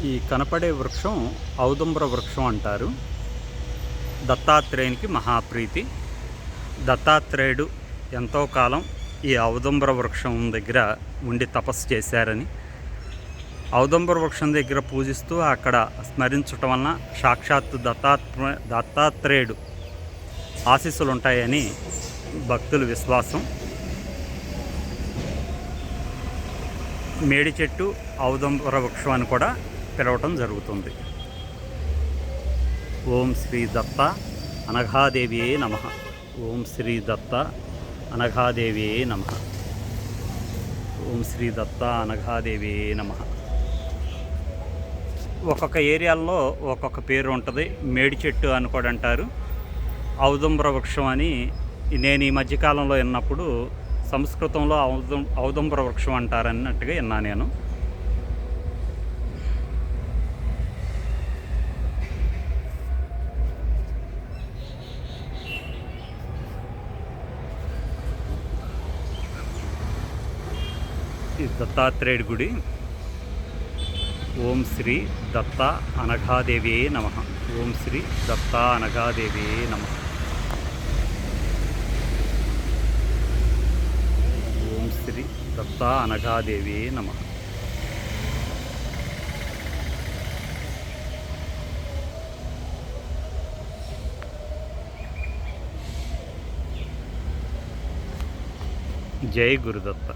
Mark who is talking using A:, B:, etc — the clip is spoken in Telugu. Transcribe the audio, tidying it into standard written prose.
A: ఈ కనపడే వృక్షం ఔదుంబర వృక్షం అంటారు. దత్తాత్రేయునికి మహాప్రీతి. దత్తాత్రేయుడు ఎంతో కాలం ఈ ఔదుంబర వృక్షం దగ్గర ఉండి తపస్సు చేశారని, ఔదుంబర వృక్షం దగ్గర పూజిస్తూ అక్కడ స్మరించటం వలన సాక్షాత్తు దత్తాత్రేయుడు ఆశీస్సులు ఉంటాయని భక్తుల విశ్వాసం. మేడి చెట్టు ఔదుంబర వృక్షం అని కూడా పిలవటం జరుగుతుంది. ఓం శ్రీ దత్త అనఘాదేవియే నమః. ఓం శ్రీ దత్త అనఘాదేవియే నమః. ఓం శ్రీ దత్త అనఘాదేవియే నమః. ఒక్కొక్క ఏరియాల్లో ఒక్కొక్క పేరు ఉంటుంది. మేడి చెట్టు అని కూడా అంటారు, ఔదుంబర వృక్షం అని. నేను ఈ మధ్యకాలంలో విన్నప్పుడు సంస్కృతంలో ఔదుంబర వృక్షం అంటారన్నట్టుగా విన్నా నేను. ఈ దత్తాత్రేయుడి గుడి. ఓం శ్రీ దత్త అనఘాదేవియే నమః. ఓం శ్రీ దత్త అనఘాదేవియే నమః. ఓం శ్రీ దత్త అనఘాదేవియే నమః. జై గురుదత్త.